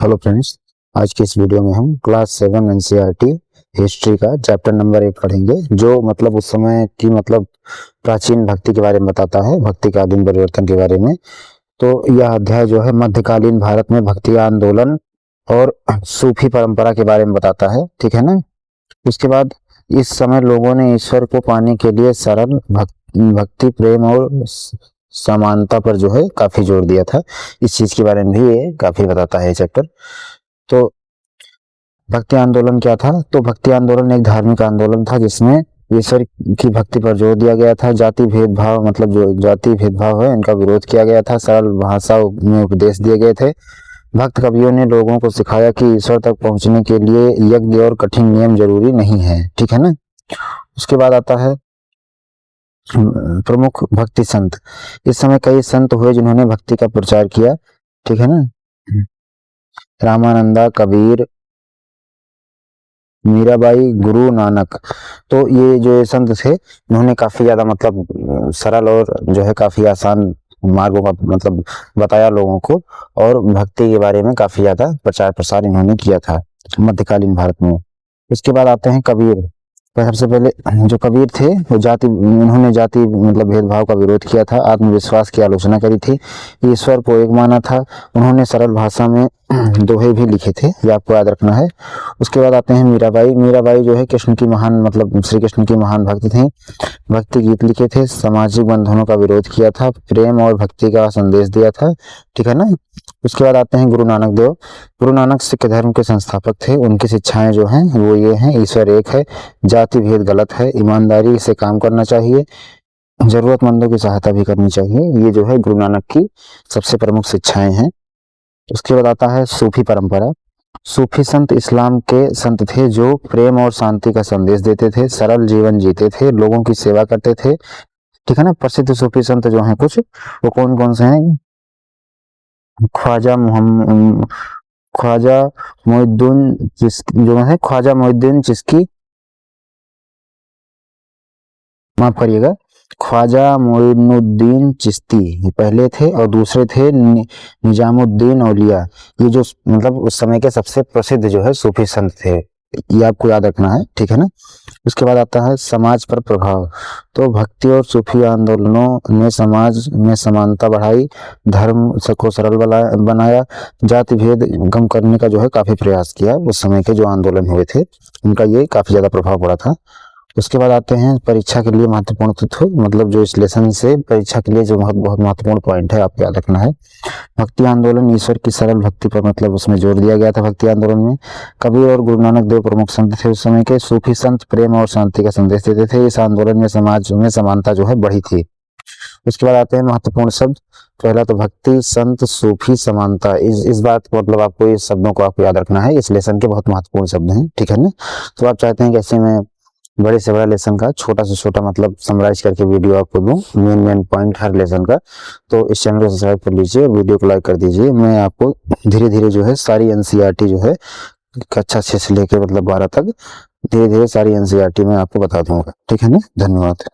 Hello friends, आज के इस वीडियो में हम क्लास 7 एनसीईआरटी हिस्ट्री का चैप्टर नंबर 8 पढ़ेंगे, जो मतलब उस समय की मतलब प्राचीन भक्ति के बारे में बताता है, भक्ति के आदिम परिवर्तन के बारे में। तो यह अध्याय जो है मध्यकालीन भारत में भक्ति आंदोलन और सूफी परंपरा के बारे में बताता है, ठीक है ना। उसके बाद इस समय लोगों ने ईश्वर को पाने के लिए सरल भक्ति, प्रेम और समानता पर जो है काफी जोर दिया था। इस चीज के बारे में भी ये काफी बताता है चैप्टर। तो भक्ति आंदोलन क्या था? तो भक्ति आंदोलन एक धार्मिक आंदोलन था जिसमें ईश्वर की भक्ति पर जोर दिया गया था। जाति भेदभाव मतलब जो जाति भेदभाव है इनका विरोध किया गया था। सरल भाषा में उपदेश दिए गए थे। भक्त कवियों ने लोगों को सिखाया कि ईश्वर तक पहुंचने के लिए यज्ञ और कठिन नियम जरूरी नहीं है, ठीक है ना। उसके बाद आता है प्रमुख भक्ति संत। इस समय कई संत हुए जिन्होंने भक्ति का प्रचार किया, ठीक है ना। रामानंदा, कबीर, मीराबाई, गुरु नानक। तो ये जो संत थे इन्होंने काफी ज्यादा मतलब सरल और जो है काफी आसान मार्गों का मतलब बताया लोगों को, और भक्ति के बारे में काफी ज्यादा प्रचार प्रसार इन्होंने किया था मध्यकालीन भारत में। उसके बाद आते हैं कबीर। पर सबसे पहले जो कबीर थे वो उन्होंने जाति मतलब भेदभाव का विरोध किया था, आत्मविश्वास की आलोचना करी थी, ईश्वर को एक माना था। उन्होंने सरल भाषा में दोहे भी लिखे थे, ये आपको याद रखना है। उसके बाद आते हैं मीराबाई। मीराबाई जो है कृष्ण की महान मतलब श्री कृष्ण की महान भक्त थी। भक्ति गीत लिखे थे, सामाजिक बंधनों का विरोध किया था, प्रेम और भक्ति का संदेश दिया था, ठीक है ना। उसके बाद आते हैं गुरु नानक देव। गुरु नानक सिख धर्म के संस्थापक थे। उनकी शिक्षाएं जो हैं वो ये हैं: ईश्वर एक है, जाति भेद गलत है, ईमानदारी से काम करना चाहिए, जरूरतमंदों की सहायता भी करनी चाहिए। ये जो है गुरु नानक की सबसे प्रमुख शिक्षाएं हैं। उसके बाद आता है सूफी परंपरा। सूफी संत इस्लाम के संत थे जो प्रेम और शांति का संदेश देते थे, सरल जीवन जीते थे, लोगों की सेवा करते थे, ठीक है ना। प्रसिद्ध सूफी संत जो हैं कुछ वो कौन कौन से हैं? ख्वाजा मोइनुद्दीन चिश्ती, माफ करिएगा, ख्वाजा मोइनुद्दीन चिश्ती पहले थे, और दूसरे थे निजामुद्दीन औलिया। ये जो मतलब उस समय के सबसे प्रसिद्ध जो है सूफी संत थे, ये आपको याद रखना है, ठीक है ना। उसके बाद आता है समाज पर प्रभाव। तो भक्ति और सूफी आंदोलनों ने समाज में समानता बढ़ाई, धर्म को सरल बनाया, जाति भेद कम करने का जो है काफी प्रयास किया। उस समय के जो आंदोलन हुए थे उनका ये काफी ज्यादा प्रभाव पड़ा था। उसके बाद आते हैं परीक्षा के लिए महत्वपूर्ण तथ्य, मतलब जो इस लेसन से परीक्षा के लिए जो बहुत महत्वपूर्ण पॉइंट है आपको याद रखना है। भक्ति आंदोलन, ईश्वर की सरल भक्ति पर मतलब उसमें जोर दिया गया था भक्ति आंदोलन में। कबीर और गुरु नानक देव प्रमुख संत थे उस समय के। सूफी संत प्रेम और शांति का संदेश देते थे। इस आंदोलन में समाज में समानता जो है बढ़ी थी। उसके बाद आते हैं महत्वपूर्ण शब्द। पहला तो भक्ति, संत, सूफी, समानता। इस बात को मतलब आपको इस शब्दों को आपको याद रखना है, इस लेसन के बहुत महत्वपूर्ण शब्द हैं, ठीक है ना। तो आप चाहते हैं कि ऐसे में बड़े से बड़ा लेसन का छोटा से छोटा मतलब समराइज करके वीडियो आपको दूं, मेन पॉइंट हर लेसन का। तो इस चैनल को सब्सक्राइब कर लीजिए, वीडियो को लाइक कर दीजिए। मैं आपको धीरे धीरे जो है सारी एनसीईआरटी जो है कक्षा 6 से लेकर मतलब 12 तक धीरे धीरे सारी एनसीईआरटी में आपको बता दूंगा, ठीक है ना। धन्यवाद।